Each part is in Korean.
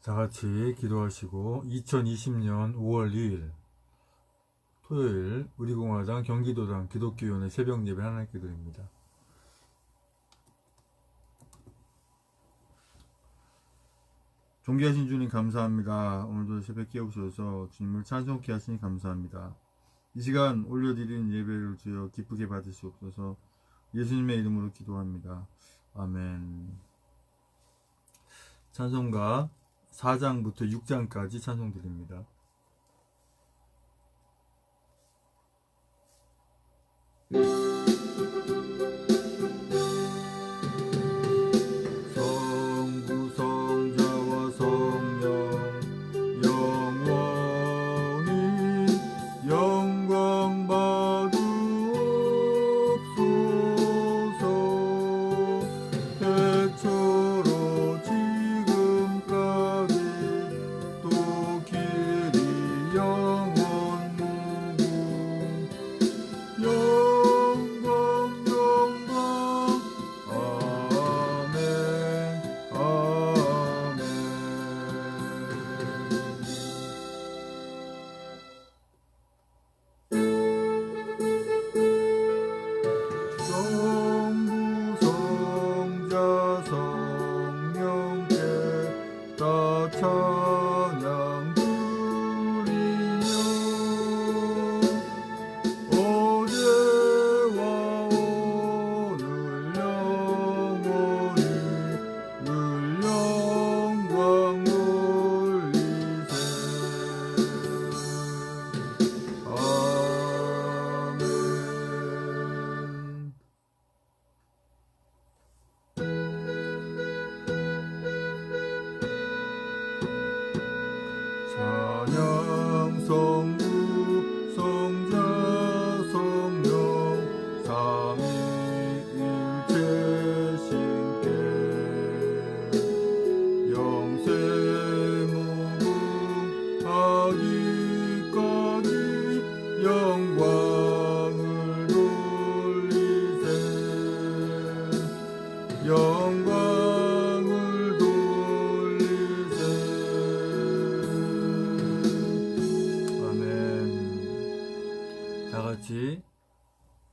다 같이 기도하시고 2020년 5월 2일 토요일 우리공화당 경기도당 기독교위원회 새벽 예배 하나님께 드립니다. 존귀하신 주님 감사합니다. 오늘도 새벽 깨우셔서 주님을 찬송케 하시니 감사합니다. 이 시간 올려드린 예배를 주여 기쁘게 받으시옵소서. 예수님의 이름으로 기도합니다. 아멘. 찬송가 4장부터 6장까지 찬송 드립니다. 성부 성자와 성령 영원히 영광 받으옵소서. 태초로 지금까지 또 길이 영원무궁 영광 영광 아멘 아멘. 성부 성자 성령께 다 찬양 드리며 어제와 오늘 영원히 늘 영광 돌리세. 아멘. 찬양 성부 성자 성령 삼위일체신께 영세무궁하기까지 영광을 돌리세. 영광을 돌리세. 아멘. 다 같이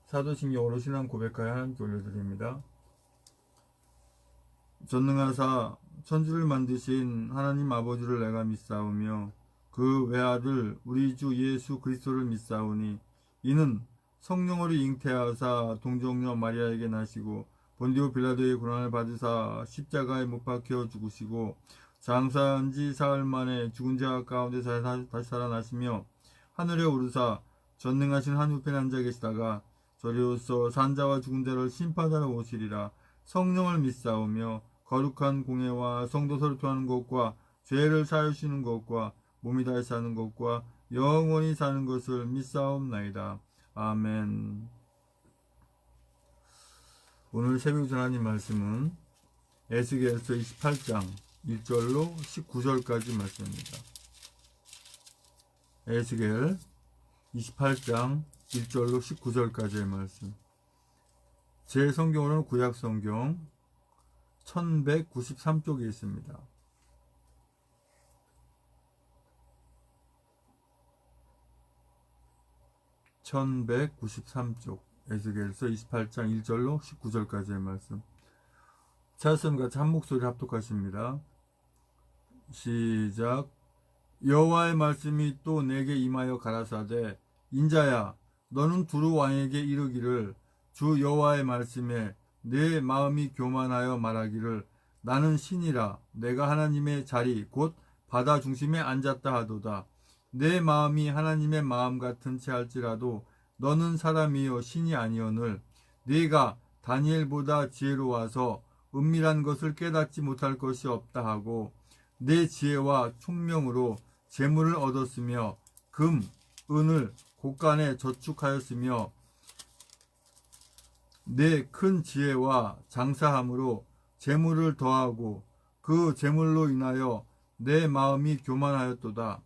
사도신경으로 신앙 고백하여 하나님께 올려드립니다. 전능하사 천지를 만드신 하나님 아버지를 내가 믿사오며 그 외아들 우리 주 예수 그리스도를 믿사오니 이는 성령으로 잉태하사 동정녀 마리아에게 나시고 본디오 빌라도의 고난을 받으사 십자가에 못 박혀 죽으시고 장사한 지 사흘 만에 죽은 자 가운데 다시 살아나시며 하늘에 오르사 전능하신 한 우편에 앉아 계시다가 저리로서 산자와 죽은 자를 심판하러 오시리라. 성령을 믿사오며 거룩한 공예와 성도서를 통하는 것과 죄를 사하시는 것과 몸이 다시 사는 것과 영원히 사는 것을 믿사옵나이다. 아멘. 오늘 새벽 전하님 말씀은 에스겔서 28장 1절로 19절까지 말씀입니다. 에스겔 28장 1절로 19절까지의 말씀. 제 성경으로는 구약 성경 1193쪽에 있습니다. (1193쪽) 에스겔서 28장 1절로 19절까지의 말씀. 찾았음 같이 한 목소리 합독하십니다. 시작. 여호와의 말씀이 또 내게 임하여 가라사대 인자야 너는 두루 왕에게 이르기를 주 여호와의 말씀에 내 마음이 교만하여 말하기를 나는 신이라 내가 하나님의 자리 곧 바다 중심에 앉았다 하도다. 내 마음이 하나님의 마음 같은 채 할지라도 너는 사람이요 신이 아니오늘 네가 다니엘보다 지혜로워서 은밀한 것을 깨닫지 못할 것이 없다 하고 내 지혜와 총명으로 재물을 얻었으며 금, 은을 곳간에 저축하였으며 내 큰 지혜와 장사함으로 재물을 더하고 그 재물로 인하여 내 마음이 교만하였도다.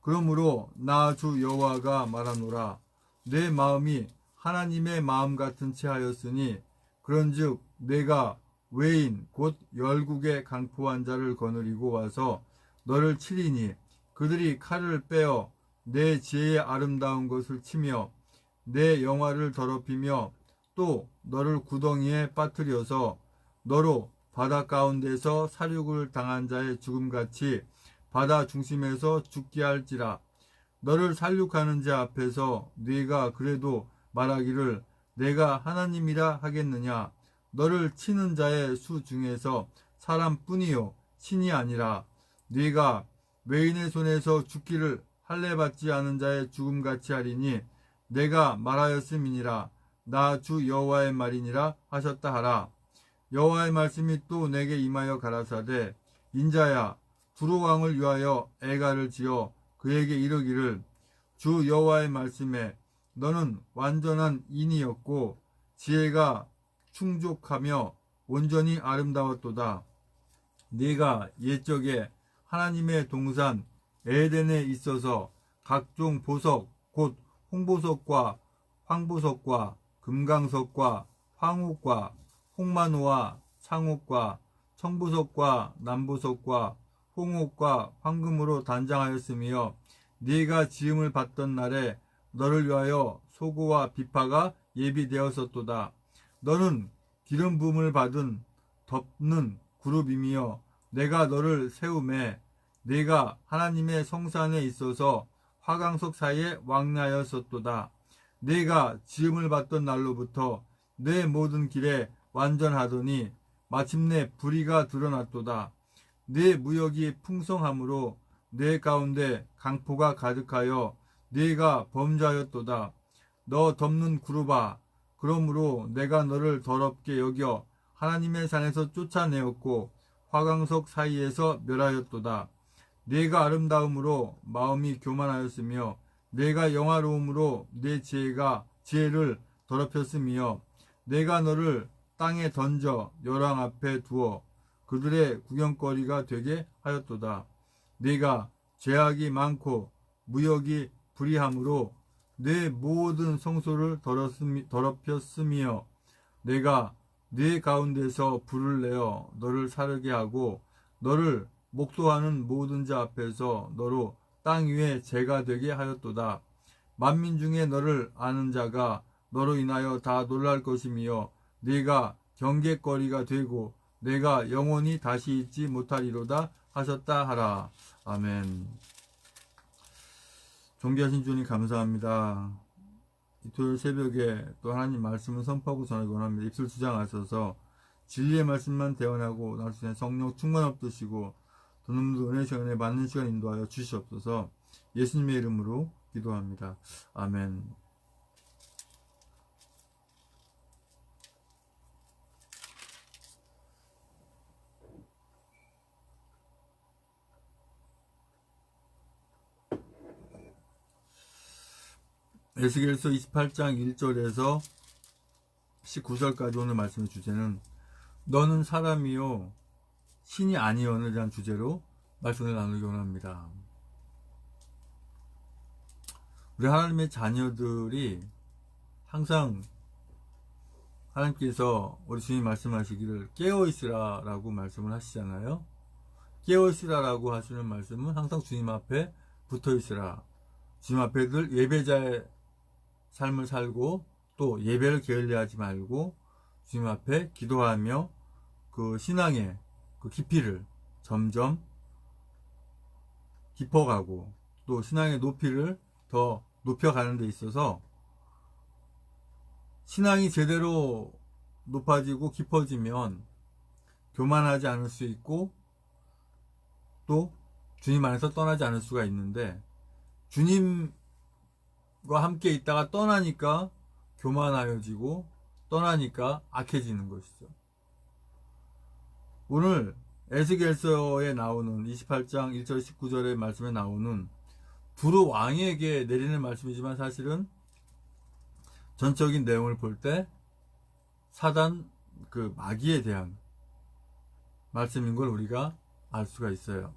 그러므로 나 주 여호와가 말하노라. 내 마음이 하나님의 마음 같은 채 하였으니 그런즉 내가 외인 곧 열국의 강포한 자를 거느리고 와서 너를 치리니 그들이 칼을 빼어 내 지혜의 아름다운 것을 치며 내 영화를 더럽히며 또 너를 구덩이에 빠뜨려서 너로 바다 가운데서 살육을 당한 자의 죽음같이 바다 중심에서 죽게 할지라. 너를 살육하는 자 앞에서 네가 그래도 말하기를 내가 하나님이라 하겠느냐. 너를 치는 자의 수 중에서 사람뿐이요 신이 아니라 네가 외인의 손에서 죽기를 할례받지 않은 자의 죽음같이 하리니 내가 말하였음이니라. 나 주 여호와의 말이니라 하셨다 하라. 여호와의 말씀이 또 내게 임하여 가라사대 인자야 두로 왕을 위하여 애가를 지어 그에게 이르기를 주 여호와의 말씀에 너는 완전한 인이었고 지혜가 충족하며 온전히 아름다웠도다. 네가 옛적에 하나님의 동산 에덴에 있어서 각종 보석 곧 홍보석과 황보석과 금강석과 황옥과 홍만호와 창옥과 청보석과 남보석과 홍옥과 황금으로 단장하였으며 네가 지음을 받던 날에 너를 위하여 소고와 비파가 예비되었었도다. 너는 기름 부음을 받은 덮는 그룹이며 내가 너를 세우매 네가 하나님의 성산에 있어서 화강석 사이에 왕래하였었도다. 네가 지음을 받던 날로부터 내 모든 길에 완전하더니 마침내 불의가 드러났도다. 네 무역이 풍성함으로 내 가운데 강포가 가득하여 네가 범죄하였도다. 너 덮는 그룹아 그러므로 내가 너를 더럽게 여겨 하나님의 산에서 쫓아내었고 화강석 사이에서 멸하였도다. 네가 아름다움으로 마음이 교만하였으며 내가 영화로움으로 내 지혜를 더럽혔으며 내가 너를 땅에 던져 열왕 앞에 두어 그들의 구경거리가 되게 하였도다. 네가 죄악이 많고 무역이 불의함으로 내 모든 성소를 더럽혔으며 내가 네 가운데서 불을 내어 너를 사르게 하고 너를 목도하는 모든 자 앞에서 너로 땅 위에 재가 되게 하였도다. 만민 중에 너를 아는 자가 너로 인하여 다 놀랄 것이며 네가 경계거리가 되고 내가 영원히 다시 잊지 못하리로다 하셨다 하라. 아멘. 존귀하신 주님 감사합니다. 이 토요일 새벽에 또 하나님 말씀을 선포하고 전하기 원합니다. 입술 주장하셔서 진리의 말씀만 대언하고 날 수 있는 성령 충만 없으시고 도놈도 은혜 시간에 맞는 시간 인도하여 주시옵소서. 예수님의 이름으로 기도합니다. 아멘. 에스겔서 28장 1절에서 19절까지 오늘 말씀의 주제는 너는 사람이요 신이 아니오에 대한 주제로 말씀을 나누기 원합니다. 우리 하나님의 자녀들이 항상 하나님께서 우리 주님 말씀하시기를 깨어있으라 라고 말씀을 하시잖아요. 깨어있으라 라고 하시는 말씀은 항상 주님 앞에 붙어있으라. 주님 앞에 늘 예배자의 삶을 살고 또 예배를 게을리하지 말고 주님 앞에 기도하며 그 신앙의 그 깊이를 점점 깊어가고 또 신앙의 높이를 더 높여가는 데 있어서 신앙이 제대로 높아지고 깊어지면 교만하지 않을 수 있고 또 주님 안에서 떠나지 않을 수가 있는데 주님과 함께 있다가 떠나니까 교만하여지고 떠나니까 악해지는 것이죠. 오늘 에스겔서에 나오는 28장 1절 19절의 말씀에 나오는 두로 왕에게 내리는 말씀이지만 사실은 전적인 내용을 볼 때 사단 그 마귀에 대한 말씀인 걸 우리가 알 수가 있어요.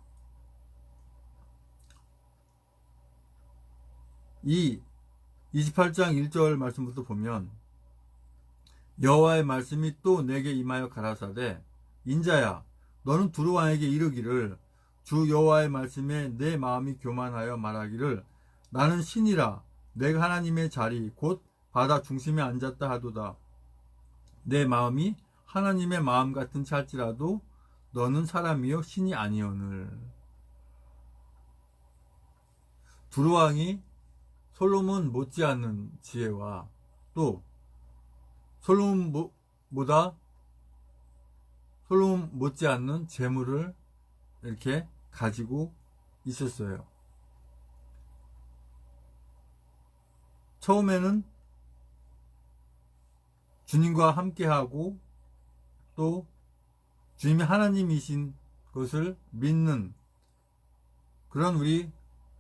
이 28장 1절 말씀부터 보면 여호와의 말씀이 또 내게 임하여 가라사대 인자야 너는 두로 왕에게 이르기를 주 여호와의 말씀에 내 마음이 교만하여 말하기를 나는 신이라 내가 하나님의 자리 곧 바다 중심에 앉았다 하도다. 내 마음이 하나님의 마음 같은 찰지라도 너는 사람이요 신이 아니오늘. 두루왕이 솔로몬 못지않는 지혜와 또 솔로몬 못지않는 재물을 이렇게 가지고 있었어요. 처음에는 주님과 함께하고 또 주님이 하나님이신 것을 믿는 그런 우리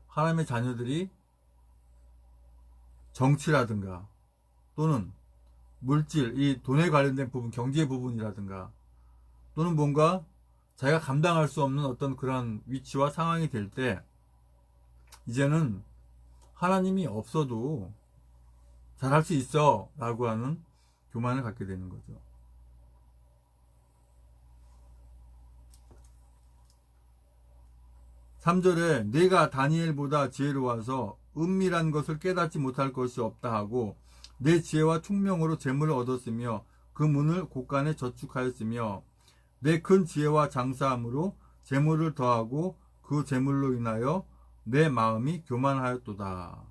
하나님의 자녀들이 정치라든가 또는 물질, 이 돈에 관련된 부분, 경제 부분이라든가 또는 뭔가 자기가 감당할 수 없는 어떤 그런 위치와 상황이 될 때 이제는 하나님이 없어도 잘할 수 있어 라고 하는 교만을 갖게 되는 거죠. (3절에) 내가 다니엘보다 지혜로워서 은밀한 것을 깨닫지 못할 것이 없다 하고 내 지혜와 총명으로 재물을 얻었으며 그 문을 곳간에 저축하였으며 내 큰 지혜와 장사함으로 재물을 더하고 그 재물로 인하여 내 마음이 교만하였도다.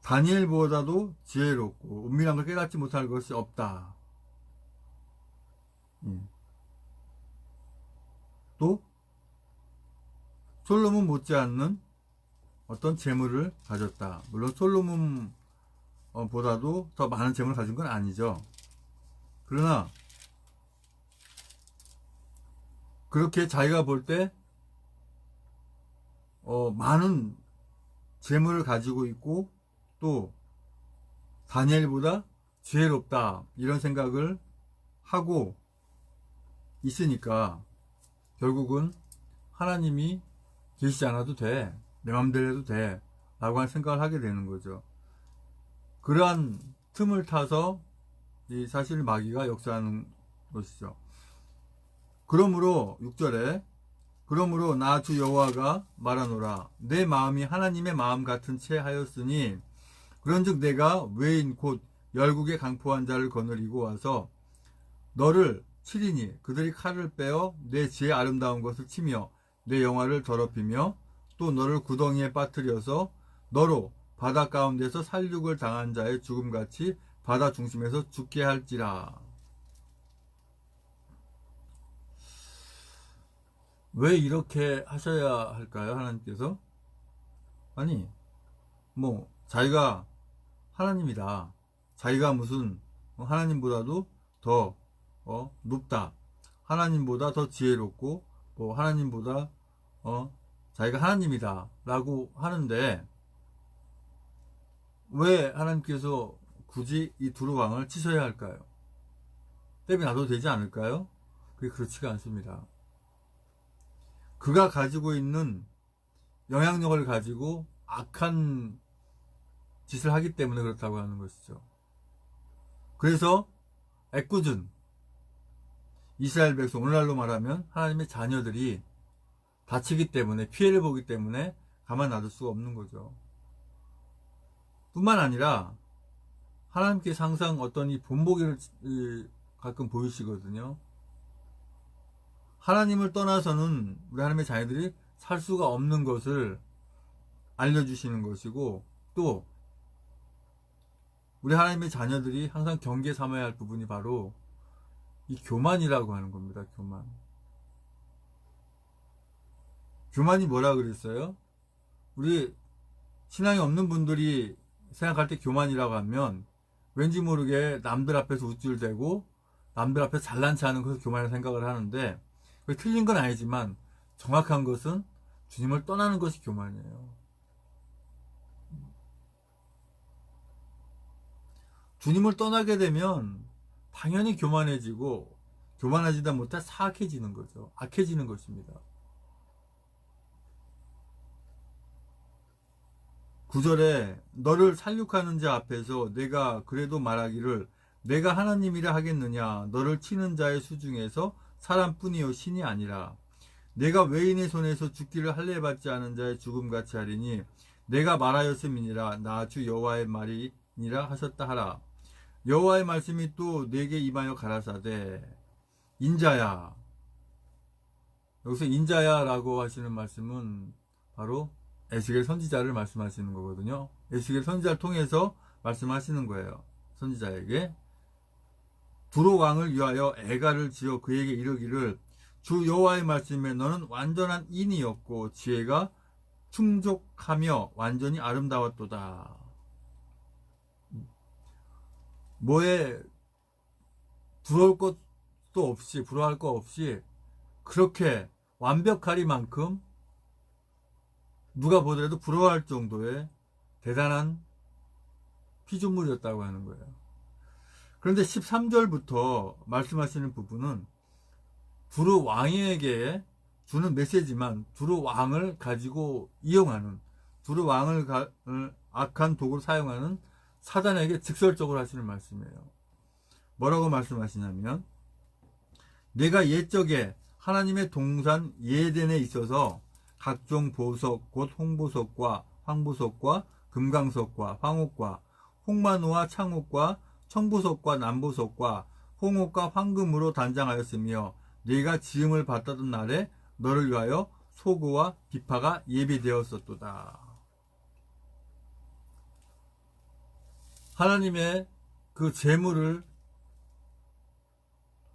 다니엘보다도 지혜롭고 은밀한 걸 깨닫지 못할 것이 없다. 또 솔로몬 못지않는 어떤 재물을 가졌다. 물론 솔로몬보다도 더 많은 재물을 가진 건 아니죠. 그러나 그렇게 자기가 볼 때 많은 재물을 가지고 있고 또 다니엘보다 지혜롭다 이런 생각을 하고 있으니까 결국은 하나님이 계시지 않아도 돼, 내 맘대로 해도 돼 라고 하는 생각을 하게 되는 거죠. 그러한 틈을 타서 이 사실 마귀가 역사하는 것이죠. 그러므로 6절에 그러므로 나 주 여호와가 말하노라 내 마음이 하나님의 마음 같은 채 하였으니 그런즉 내가 외인 곧 열국에 강포한 자를 거느리고 와서 너를 치리니 그들이 칼을 빼어 내 지혜 아름다운 것을 치며 내 영화를 더럽히며 또 너를 구덩이에 빠뜨려서 너로 바다 가운데서 살육을 당한 자의 죽음같이 바다 중심에서 죽게 할지라. 왜 이렇게 하셔야 할까요? 하나님께서? 아니 자기가 하나님이다, 자기가 무슨 하나님보다도 더 높다, 하나님보다 더 지혜롭고 하나님보다 자기가 하나님이다 라고 하는데 왜 하나님께서 굳이 이 두루왕을 치셔야 할까요? 땜이 나도 되지 않을까요? 그게 그렇지가 않습니다. 그가 가지고 있는 영향력을 가지고 악한 짓을 하기 때문에 그렇다고 하는 것이죠. 그래서 애꿎은 이스라엘 백성, 오늘날로 말하면 하나님의 자녀들이 다치기 때문에, 피해를 보기 때문에 가만 놔둘 수가 없는 거죠. 뿐만 아니라 하나님께서 항상 어떤 이 본보기를 가끔 보이시거든요. 하나님을 떠나서는 우리 하나님의 자녀들이 살 수가 없는 것을 알려주시는 것이고 또 우리 하나님의 자녀들이 항상 경계 삼아야 할 부분이 바로 이 교만이라고 하는 겁니다. 교만이 뭐라 그랬어요? 우리 신앙이 없는 분들이 생각할 때 교만이라고 하면 왠지 모르게 남들 앞에서 우쭐대고 남들 앞에서 잘난 체 하는 것을 교만이라고 생각을 하는데 그게 틀린 건 아니지만 정확한 것은 주님을 떠나는 것이 교만이에요. 주님을 떠나게 되면 당연히 교만해지고 교만하지다 못해 사악해지는 거죠. 악해지는 것입니다. 9절에 너를 살육하는 자 앞에서 내가 그래도 말하기를 내가 하나님이라 하겠느냐. 너를 치는 자의 수중에서 사람뿐이요 신이 아니라. 내가 외인의 손에서 죽기를 할례받지 않은 자의 죽음같이 하리니 내가 말하였음이니라. 나 주 여호와의 말이니라 하셨다 하라. 여호와의 말씀이 또 내게 임하여 가라사대 인자야. 여기서 인자야라고 하시는 말씀은 바로 에스겔 선지자를 말씀하시는 거거든요. 에스겔 선지자를 통해서 말씀하시는 거예요. 선지자에게 두로 왕을 위하여 애가를 지어 그에게 이르기를 주 여호와의 말씀에 너는 완전한 인이었고 지혜가 충족하며 완전히 아름다웠도다. 뭐에 부러울 것도 없이 부러워할 것 없이 그렇게 완벽하리만큼 누가 보더라도 부러워할 정도의 대단한 피조물이었다고 하는 거예요. 그런데 13절부터 말씀하시는 부분은 두루 왕에게 주는 메시지만 두루 왕을 가지고 이용하는 두루 왕을 악한 도구로 사용하는 사단에게 직설적으로 하시는 말씀이에요. 뭐라고 말씀하시냐면 내가 옛적에 하나님의 동산 예덴에 있어서 각종 보석 곧 홍보석과 황보석과 금강석과 황옥과 홍만호와 창옥과 청보석과 남보석과 홍옥과 황금으로 단장하였으며 네가 지음을 받았던 날에 너를 위하여 소고와 비파가 예비되었었도다. 하나님의 그 재물을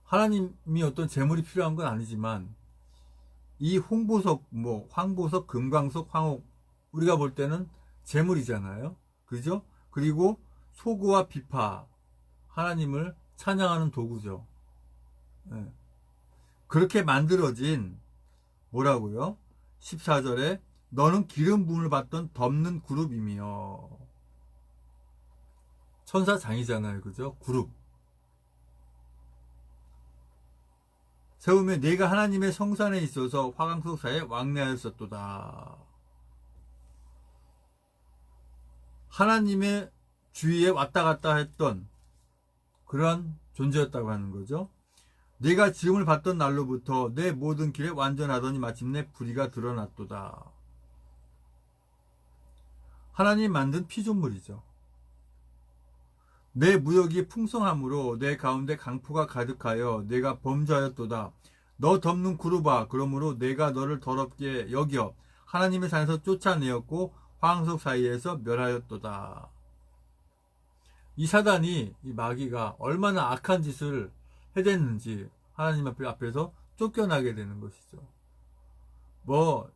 하나님이 어떤 재물이 필요한 건 아니지만 이 홍보석, 황보석, 금강석, 황옥 우리가 볼 때는 재물이잖아요. 그죠? 그리고 소고와 비파 하나님을 찬양하는 도구죠. 네. 그렇게 만들어진 뭐라고요? 14절에 너는 기름 부음을 받던 덮는 그룹이며 천사장이잖아요. 그죠? 그룹. 세우며 내가 하나님의 성산에 있어서 화강석 사이에 왕래하였었도다. 하나님의 주위에 왔다 갔다 했던 그러한 존재였다고 하는 거죠. 내가 지음을 받던 날로부터 내 모든 길에 완전하더니 마침내 불의가 드러났도다. 하나님 만든 피조물이죠. 내 무역이 풍성함으로 내 가운데 강포가 가득하여 내가 범죄하였도다. 너 덮는 구루바 그러므로 내가 너를 더럽게 여겨 하나님의 산에서 쫓아내었고 화강석 사이에서 멸하였도다. 이 사단이 이 마귀가 얼마나 악한 짓을 해댔는지 하나님 앞에서 쫓겨나게 되는 것이죠. 뭐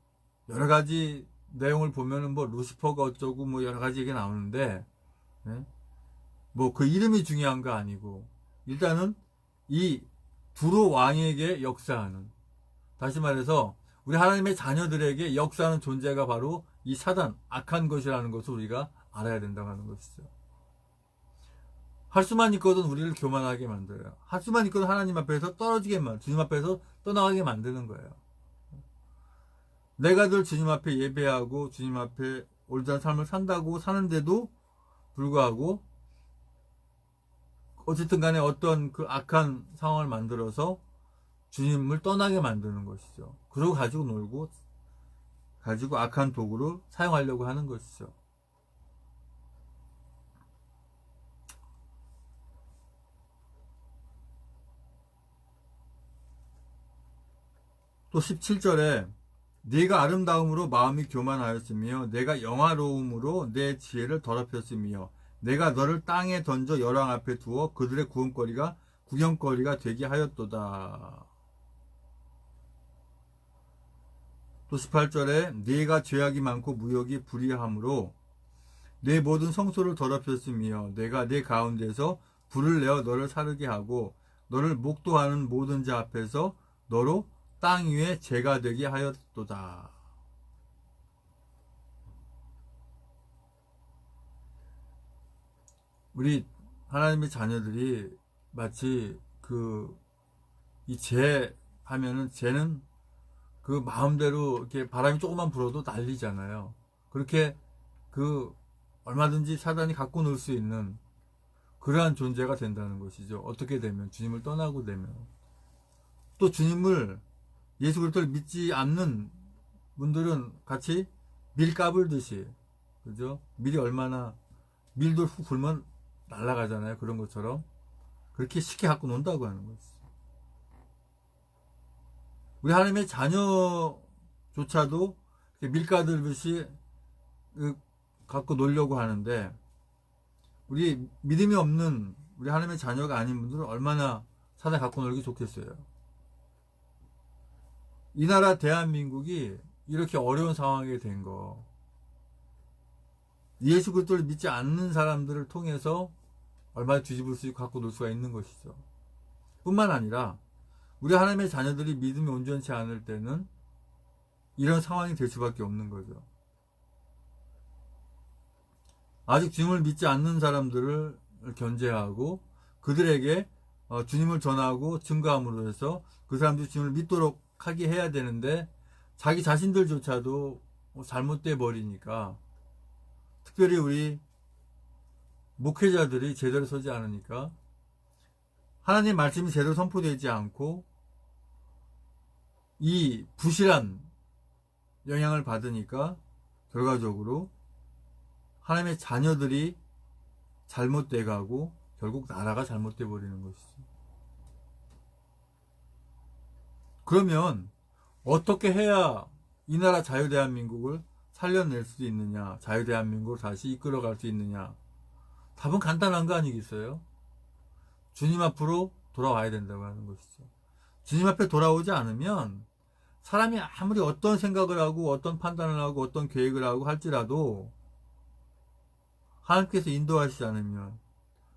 여러 가지 내용을 보면은 루시퍼가 어쩌고 여러 가지 얘기가 나오는데 네? 그 이름이 중요한 거 아니고 일단은 이 두로 왕에게 역사하는, 다시 말해서 우리 하나님의 자녀들에게 역사하는 존재가 바로 이 사단, 악한 것이라는 것을 우리가 알아야 된다고 하는 것이죠. 할 수만 있거든 우리를 교만하게 만들어요. 할 수만 있거든 하나님 앞에서 떨어지게 주님 앞에서 떠나가게 만드는 거예요. 내가 늘 주님 앞에 예배하고 주님 앞에 올바른 삶을 산다고 사는데도 불구하고 어쨌든 간에 어떤 그 악한 상황을 만들어서 주님을 떠나게 만드는 것이죠. 그러고 가지고 놀고 가지고 악한 도구로 사용하려고 하는 것이죠. 또 17절에 네가 아름다움으로 마음이 교만하였으며 내가 영화로움으로 내 지혜를 더럽혔으며 내가 너를 땅에 던져 열왕 앞에 두어 그들의 구경거리가 되게 하였도다. 또 18절에 네가 죄악이 많고 무역이 불의함으로 내 모든 성소를 더럽혔으며 내가 내 가운데서 불을 내어 너를 사르게 하고 너를 목도하는 모든 자 앞에서 너로 땅 위에 죄가 되게 하였도다. 우리 하나님의 자녀들이 마치 이 죄 하면은 죄는 그 마음대로 이렇게 바람이 조금만 불어도 난리잖아요. 그렇게 얼마든지 사단이 갖고 놀 수 있는 그러한 존재가 된다는 것이죠. 어떻게 되면, 주님을 떠나고 되면. 또 주님을, 예수 그리스도를 믿지 않는 분들은 같이 밀 까불듯이, 그죠? 밀이 얼마나, 밀도 훅 불면 날아가잖아요. 그런 것처럼. 그렇게 쉽게 갖고 논다고 하는 거죠. 우리 하나님의 자녀조차도 밀가들듯이 갖고 놀려고 하는데, 우리 믿음이 없는 우리 하나님의 자녀가 아닌 분들은 얼마나 사단에 갖고 놀기 좋겠어요. 이 나라 대한민국이 이렇게 어려운 상황이 된 거, 예수 그리스도를 믿지 않는 사람들을 통해서 얼마나 뒤집을 수 있고 갖고 놀 수가 있는 것이죠. 뿐만 아니라 우리 하나님의 자녀들이 믿음이 온전치 않을 때는 이런 상황이 될 수밖에 없는 거죠. 아직 주님을 믿지 않는 사람들을 견제하고 그들에게 주님을 전하고 증거함으로 해서 그 사람들이 주님을 믿도록 하게 해야 되는데, 자기 자신들조차도 잘못돼 버리니까, 특별히 우리 목회자들이 제대로 서지 않으니까, 하나님 말씀이 제대로 선포되지 않고 이 부실한 영향을 받으니까 결과적으로 하나님의 자녀들이 잘못돼 가고 결국 나라가 잘못돼 버리는 것이죠. 그러면 어떻게 해야 이 나라 자유대한민국을 살려낼 수 있느냐, 자유대한민국을 다시 이끌어갈 수 있느냐? 답은 간단한 거 아니겠어요? 주님 앞으로 돌아와야 된다고 하는 것이죠. 주님 앞에 돌아오지 않으면 사람이 아무리 어떤 생각을 하고 어떤 판단을 하고 어떤 계획을 하고 할지라도 하나님께서 인도하시지 않으면,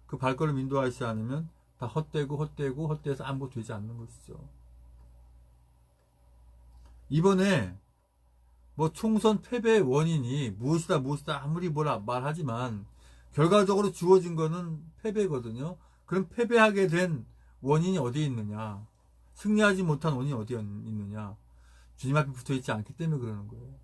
그 발걸음 인도하시지 않으면 다 헛되어서 아무것도 되지 않는 것이죠. 이번에 총선 패배의 원인이 무엇이다 아무리 말하지만 결과적으로 주어진 거는 패배거든요. 그럼 패배하게 된 원인이 어디에 있느냐? 승리하지 못한 원인이 어디에 있느냐? 주님 앞에 붙어있지 않기 때문에 그러는 거예요.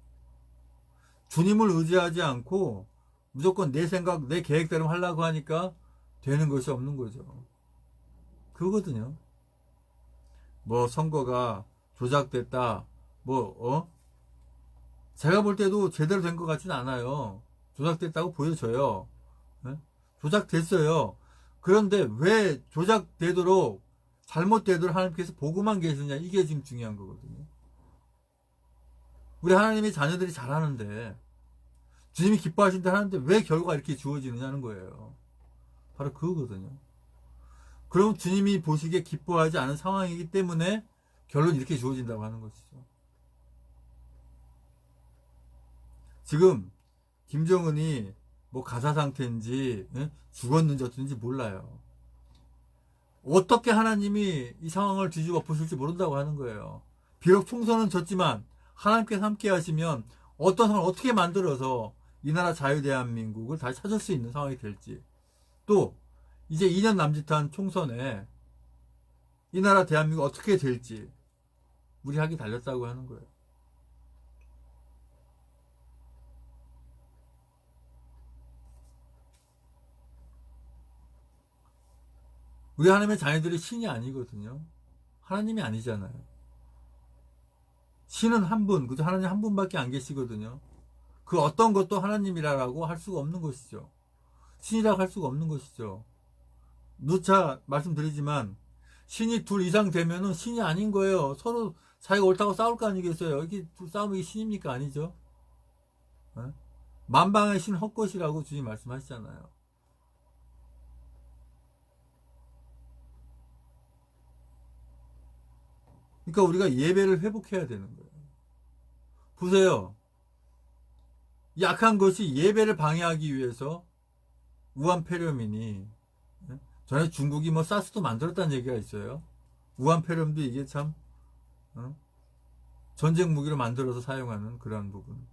주님을 의지하지 않고 무조건 내 생각, 내 계획대로 하려고 하니까 되는 것이 없는 거죠. 그거거든요. 선거가 조작됐다, 제가 볼 때도 제대로 된 것 같지는 않아요. 조작됐다고 보여져요. 네? 조작됐어요. 그런데 왜 조작되도록, 잘못되도록 하나님께서 보고만 계시냐, 이게 지금 중요한 거거든요. 우리 하나님의 자녀들이 잘하는데, 주님이 기뻐하신다 하는데 왜 결과가 이렇게 주어지느냐는 거예요. 바로 그거거든요. 그럼 주님이 보시기에 기뻐하지 않은 상황이기 때문에 결론이 이렇게 주어진다고 하는 것이죠. 지금 김정은이 가사 상태인지 죽었는지 어쩐지 몰라요. 어떻게 하나님이 이 상황을 뒤집어 엎으실지 모른다고 하는 거예요. 비록 총선은 졌지만 하나님께서 함께 하시면 어떤 상황을 어떻게 만들어서 이 나라 자유대한민국을 다시 찾을 수 있는 상황이 될지, 또 이제 2년 남짓한 총선에 이 나라 대한민국 어떻게 될지 우리 학이 달렸다고 하는 거예요. 우리 하나님의 자녀들이 신이 아니거든요. 하나님이 아니잖아요. 신은 한 분, 그죠? 하나님 한 분밖에 안 계시거든요. 그 어떤 것도 하나님이라고 할 수가 없는 것이죠. 신이라고 할 수가 없는 것이죠. 누차 말씀드리지만 신이 둘 이상 되면은 신이 아닌 거예요. 서로 자기가 옳다고 싸울 거 아니겠어요. 이게 싸움이 신입니까? 아니죠. 네? 만방의 신 헛것이라고 주님 말씀하시잖아요. 그러니까 우리가 예배를 회복해야 되는 거예요. 보세요. 약한 것이 예배를 방해하기 위해서 우한폐렴이니, 전에 중국이 사스도 만들었다는 얘기가 있어요. 우한폐렴도 이게 참 전쟁 무기로 만들어서 사용하는 그런 부분.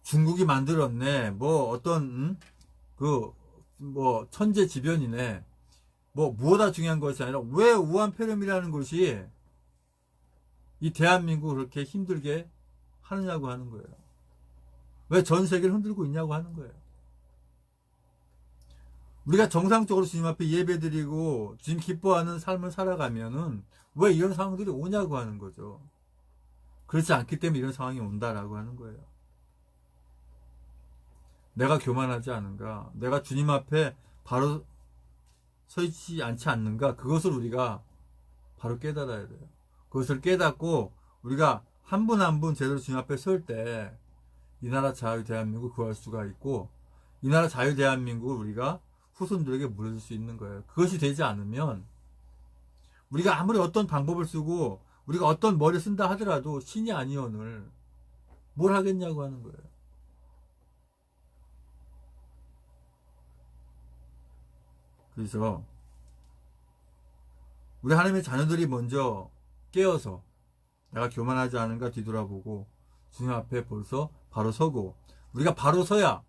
중국이 만들었네. 어떤 천재지변이네. 무엇보다 중요한 것이 아니라 왜 우한폐렴이라는 것이 이 대한민국을 그렇게 힘들게 하느냐고 하는 거예요. 왜 전 세계를 흔들고 있냐고 하는 거예요. 우리가 정상적으로 주님 앞에 예배드리고 주님 기뻐하는 삶을 살아가면은 왜 이런 상황들이 오냐고 하는 거죠. 그렇지 않기 때문에 이런 상황이 온다라고 하는 거예요. 내가 교만하지 않은가? 내가 주님 앞에 바로 서 있지 않지 않는가? 그것을 우리가 바로 깨달아야 돼요. 그것을 깨닫고 우리가 한 분 한 분 제대로 주님 앞에 설 때 이 나라 자유 대한민국 구할 수가 있고 이 나라 자유 대한민국을 우리가 후손들에게 물려줄 수 있는 거예요. 그것이 되지 않으면 우리가 아무리 어떤 방법을 쓰고 우리가 어떤 머리를 쓴다 하더라도 신이 아니오늘 뭘 하겠냐고 하는 거예요. 그래서 우리 하나님의 자녀들이 먼저 깨어서 내가 교만하지 않은가 뒤돌아보고 주님 앞에 벌써 바로 서고 우리가 바로 서야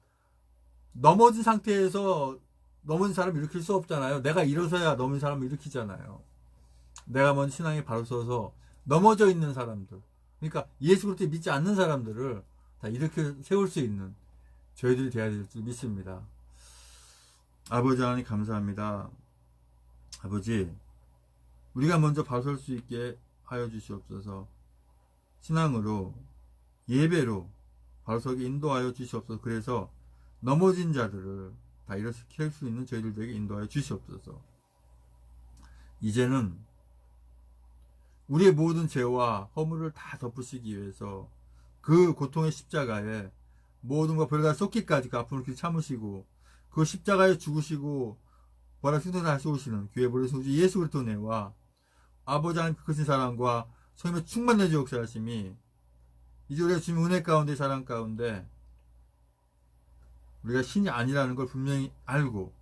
넘어진 상태에서 넘어진 사람을 일으킬 수 없잖아요. 내가 일어서야 넘어진 사람을 일으키잖아요. 내가 먼저 신앙에 바로 서서 넘어져 있는 사람들 그러니까 예수 그리스도 믿지 않는 사람들을 다 일으켜 세울 수 있는 저희들이 되어야 될 줄 믿습니다. 아버지 하나님 감사합니다. 아버지 우리가 먼저 바로 설 수 있게 하여 주시옵소서. 신앙으로 예배로 바로 서게 인도하여 주시옵소서. 그래서 넘어진 자들을 다 일으킬 수 있는 저희들에게 인도하여 주시옵소서. 이제는 우리의 모든 죄와 허물을 다 덮으시기 위해서 그 고통의 십자가에 모든 것 별다 쏟기까지 그 아픔을 참으시고 그 십자가에 죽으시고 부활의 승천을 하시오시는 교회 보좌 성주 예수 그리스도 내와 아버지 하나님 그 크신 사랑과 성령의 충만된 역사하심이 이제 우리가 주님 은혜 가운데 사랑 가운데 우리가 신이 아니라는 걸 분명히 알고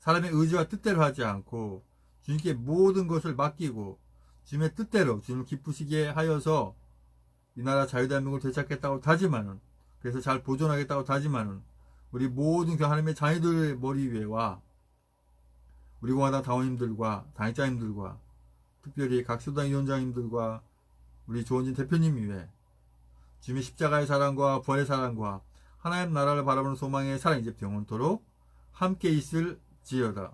사람의 의지와 뜻대로 하지 않고 주님께 모든 것을 맡기고 주님의 뜻대로 주님을 기쁘시게 하여서 이 나라 자유대한민국을 되찾겠다고 다짐하는 그래서 잘 보존하겠다고 다짐하는 우리 모든 하나님의 자녀들의 머리 위에와 우리 공화당 당원님들과 당직자님들과 특별히 각 수당 위원장님들과 우리 조원진 대표님 위에 주님의 십자가의 사랑과 부활의 사랑과 하나님 나라를 바라보는 소망의 사랑 이제부터 영원토록 함께 있을지어다.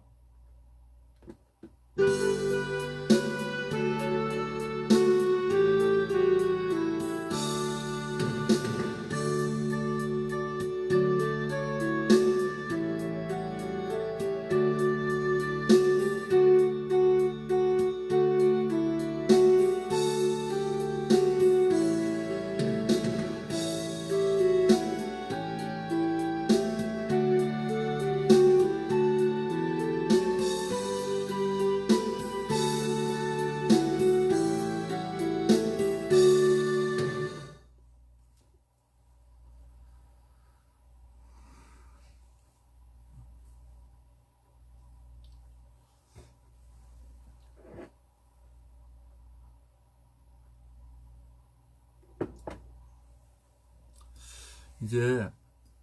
이제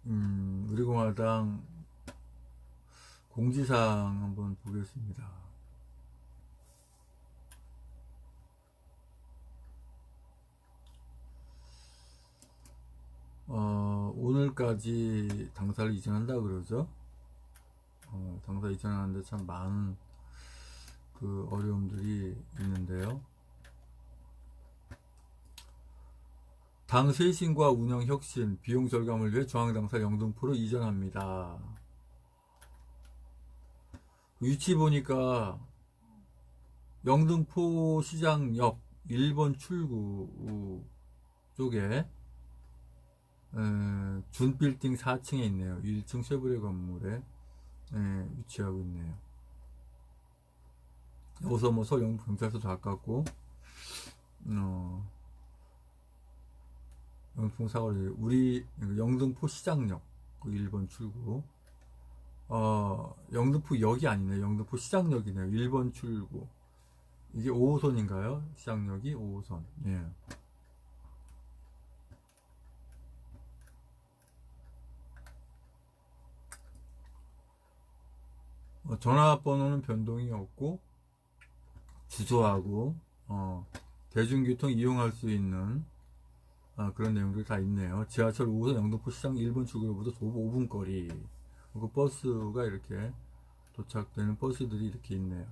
우리 공화당 공지사항 한번 보겠습니다. 오늘까지 당사를 이전한다 그러죠. 당사 이전하는데 참 많은 그 어려움들이 있는데요. 당 쇄신과 운영 혁신, 비용 절감을 위해 중앙당사 영등포로 이전합니다. 위치 보니까 영등포 시장역 1번 출구 쪽에 준빌딩 4층에 있네요. 1층 쉐보레 건물에 위치하고 있네요. 여기서 뭐 서울 영등포경찰서도 가깝고 영등포 사거리 우리 영등포 시장역 그 1번 출구 영등포역이 아니네요. 영등포 시장역이네요. 1번 출구 이게 5호선인가요? 시장역이 5호선. 예. 전화번호는 변동이 없고 주소하고 대중교통 이용할 수 있는 그런 내용들이 다 있네요. 지하철 5호선 영등포 시장 1번 출구로부터 5분 거리. 그 버스가 이렇게 도착되는 버스들이 이렇게 있네요.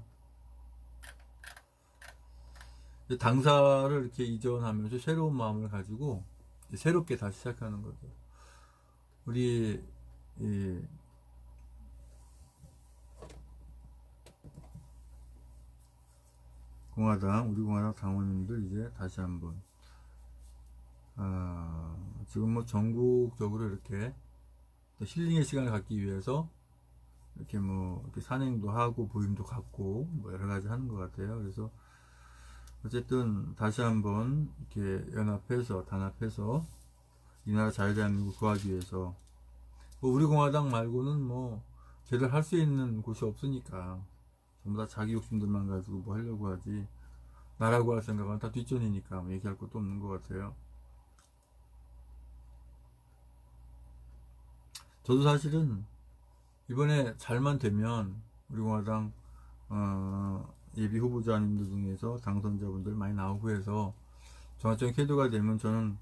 당사를 이렇게 이전하면서 새로운 마음을 가지고 새롭게 다시 시작하는 거죠. 우리 우리 공화당 당원님들 이제 다시 한번 지금 뭐 전국적으로 이렇게 힐링의 시간을 갖기 위해서 이렇게 뭐 이렇게 산행도 하고 모임도 갖고 뭐 여러 가지 하는 것 같아요. 그래서 어쨌든 다시 한번 이렇게 연합해서 단합해서 이 나라 자유대한민국 구하기 위해서 뭐 우리 공화당 말고는 뭐 제대로 할 수 있는 곳이 없으니까 전부 다 자기 욕심들만 가지고 뭐 하려고 하지 나라고 할 생각은 다 뒷전이니까 뭐 얘기할 것도 없는 것 같아요. 저도 사실은 이번에 잘만 되면 우리 공화당 예비 후보자님들 중에서 당선자분들 많이 나오고 해서 정화적인 태도가 되면 저는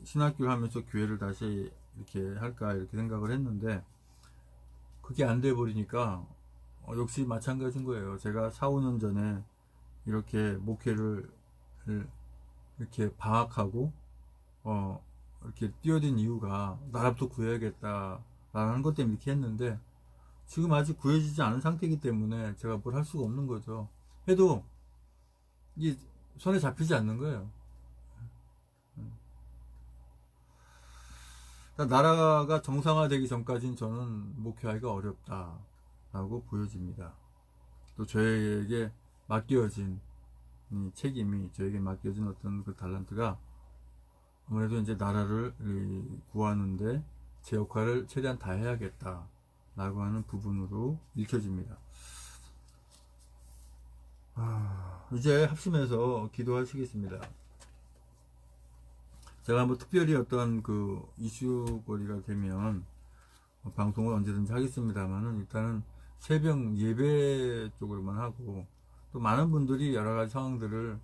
신학교를 하면서 교회를 다시 이렇게 할까 이렇게 생각을 했는데 그게 안 돼 버리니까 역시 마찬가지인 거예요. 제가 4, 5년 전에 이렇게 목회를 이렇게 방학하고 이렇게 뛰어든 이유가 나라부터 구해야겠다라는 것 때문에 이렇게 했는데 지금 아직 구해지지 않은 상태이기 때문에 제가 뭘 할 수가 없는 거죠. 해도 이게 손에 잡히지 않는 거예요. 나라가 정상화되기 전까지는 저는 목회하기가 어렵다라고 보여집니다. 또 저에게 맡겨진 책임이 저에게 맡겨진 어떤 그 달란트가 아무래도 이제 나라를 구하는데 제 역할을 최대한 다 해야겠다 라고 하는 부분으로 읽혀집니다. 이제 합심해서 기도하시겠습니다. 제가 뭐 특별히 어떤 그 이슈거리가 되면 방송을 언제든지 하겠습니다만은 일단은 새벽 예배 쪽으로만 하고 또 많은 분들이 여러 가지 상황들을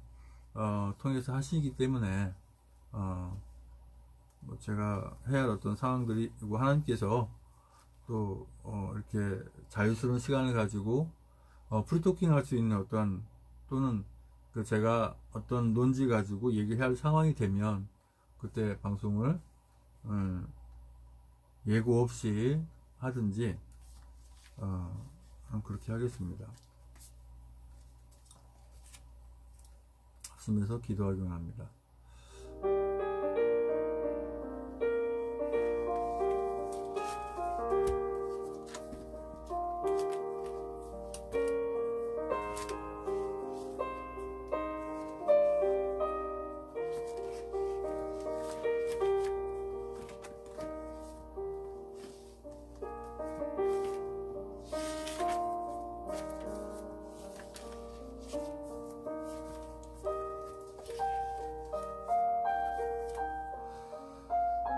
통해서 하시기 때문에 뭐 제가 해야 할 어떤 상황들이 있고 하나님께서 또 이렇게 자유스러운 시간을 가지고 프리토킹 할 수 있는 어떤 또는 그 제가 어떤 논지 가지고 얘기해야 할 상황이 되면 그때 방송을 예고 없이 하든지 그렇게 하겠습니다. 합심해서 기도하기 원합니다.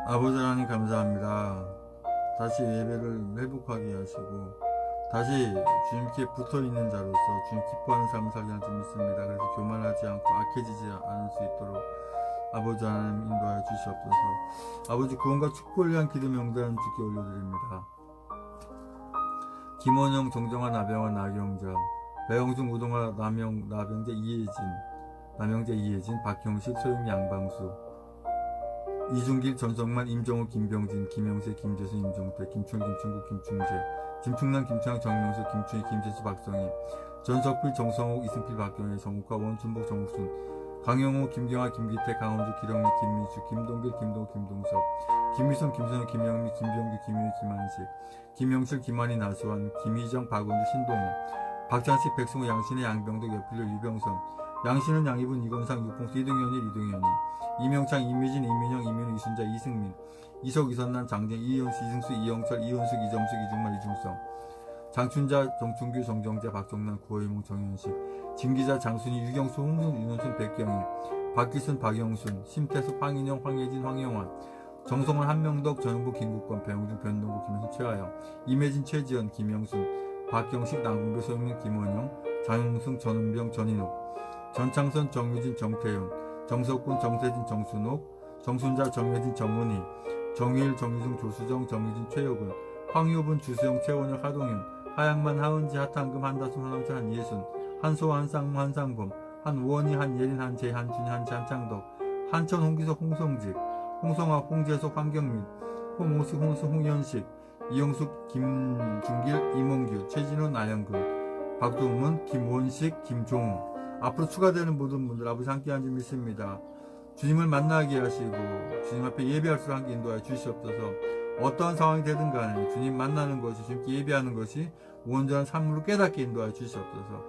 아버지 하나님 감사합니다. 다시 예배를 회복하게 하시고 다시 주님께 붙어있는 자로서 주님 기뻐하는 삶을 살게 할 줄 믿습니다. 그래서 교만하지 않고 악해지지 않을 수 있도록 아버지 하나님 인도하여 주시옵소서. 아버지 구원과 축복을 위한 기도 명단 주께 올려드립니다. 김원영, 정정환, 나병환, 나경자, 배영중, 우동아, 나병재, 이혜진, 박형식, 소영, 양방수, 이중길, 전성만, 임정우, 김병진, 김영세, 김재수, 임종태, 김충일, 김충국, 김충재, 김충남, 김창, 정명수, 김충희, 김재수, 박성희, 전석필, 정성욱, 이승필, 박경혜, 정욱화, 원춘복, 정욱순, 강영호, 김경아, 김기태, 강원주, 기령미, 김민수, 김동길, 김동욱, 김동석, 김미선, 김선영, 김영미, 김병규, 김유희, 김한식, 김영실, 김한희, 나수환, 김희정, 박은주, 신동호, 박찬식, 백승호, 양신의 양병덕, 여필로, 유병선, 양신은 양이분, 이건상, 유풍수, 이동현이, 이명창, 이미진, 이민영, 이민우, 이순자, 이승민, 이석, 이선난, 장정, 이현수, 이승수, 이영철, 이현숙, 이점숙, 이중만, 이중성, 장춘자, 정춘규, 정정재, 박정남, 구호이몽, 정현식, 김기자, 장순희, 유경수, 홍순, 윤원순, 백경희, 박기순, 박영순, 심태숙, 황인영, 황예진, 황영환, 정성원, 한명덕, 전용부, 김국권, 배용준, 변동구, 김현수, 최하영, 임혜진, 최지연, 김영순, 박경식, 남궁배, 소영민, 김원영, 장용승, 전은병, 전인욱, 전창선, 정유진, 정태윤, 정석군, 정세진, 정순옥, 정순자, 정혜진, 정은희, 정일, 정유중, 조수정, 정유진, 최효근, 황효분, 주수영, 최원혁, 하동윤, 하양만, 하은지, 하탄금, 한다순, 한왕철, 한예순, 한소아, 한쌍무, 한상범, 한우원희, 한예린, 한재, 한준희, 한지, 한창덕, 한천, 홍기석, 홍성직, 홍성학, 홍재석, 황경민, 홍오식, 홍수, 홍현식, 이영숙, 김준길, 이몽규, 최진호, 나영근, 박동문, 김원식, 김종우. 앞으로 추가되는 모든 분들 아버지 함께한 줄 믿습니다. 주님을 만나게 하시고 주님 앞에 예배할 수 함께 인도하여 주시옵소서. 어떠한 상황이 되든 간에 주님 만나는 것이, 주님께 예배하는 것이 온전한 삶으로 깨닫게 인도하여 주시옵소서.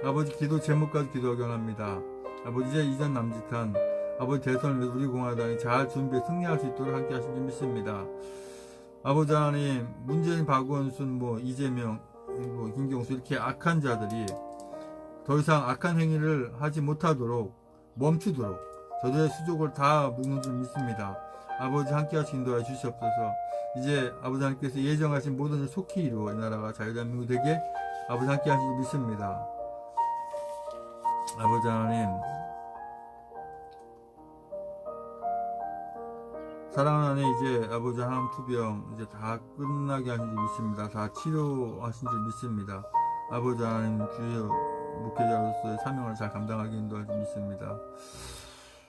아버지, 기도 제목까지 기도하기 원합니다. 아버지, 이제 이전 남짓한 아버지 대선을 위해서 우리 공화당이 잘 준비해 승리할 수 있도록 함께 하신 줄 믿습니다. 아버지 하나님, 문재인, 박원순, 이재명, 김경수 이렇게 악한 자들이 더 이상 악한 행위를 하지 못하도록 멈추도록 저들의 수족을 다 묶는 줄 믿습니다. 아버지 함께 하시 인도하여 주시옵소서. 이제 아버지 하나님께서 예정하신 모든 일 속히 이루어 이 나라가 자유대한민국 되게 아버지 함께 하시 줄 믿습니다. 아버지 하나님, 사랑하는 안에 이제 아버지 항암 투병 이제 다 끝나게 하신 줄 믿습니다. 다 치료하신 줄 믿습니다. 아버지 하나님, 주여 목회자로서의 사명을 잘 감당하게 인도할 줄 믿습니다.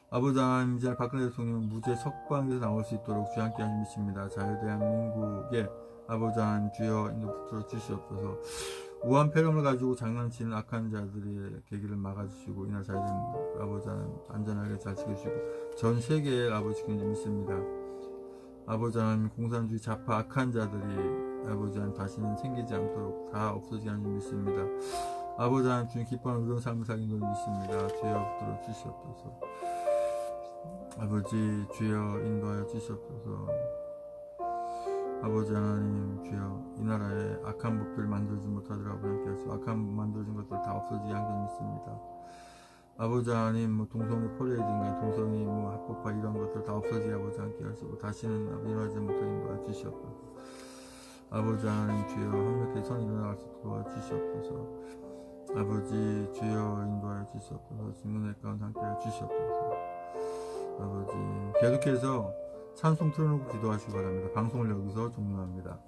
아버지 하나님, 이제 박근혜 대통령 무죄 석방에서 나올 수 있도록 주여 함께 하신 믿습니다. 자유대한민국에 아버지 하나님 주여 인도 붙들어 주시옵소서. 우한 폐렴을 가지고 장난치는 악한 자들의 계기를 막아주시고 이날 자유된 아버지 하나님 안전하게 잘 지켜주시고 전 세계에 아버지 지키는 줄 믿습니다. 아버지 하나님, 공산주의 좌파 악한 자들이 아버지 하나님 다시는 생기지 않도록 다 없어지게 하는 줄 믿습니다. 아버지 하나님, 주님 기뻐하는 의로운 삶을 살기는 줄 믿습니다. 주여 붙들어 주시옵소서. 아버지 주여 인도하여 주시옵소서. 아버지 하나님, 주여 이 나라에 악한 법들을 만들지 못하더라도 함께 하시고 악한 만들어진 것들 다 없어지게 하는 줄 믿습니다. 아버지 하나님, 동성애 포레이든가 동성애 합법화 이런 것들 다 없어지게 아버지 함께 하시고 다시는 일어나지 못하게 인도하여 주시옵소서. 아버지 하나님, 주여 완벽하게 선이 일어나갈 수 있도록 도와주시옵소서. 아버지 주여 인도하여 주시옵소서. 진문의 가운데 함께 하여 주시옵소서. 아버지 계속해서 찬송 틀어놓고 기도하시기 바랍니다. 방송을 여기서 종료합니다.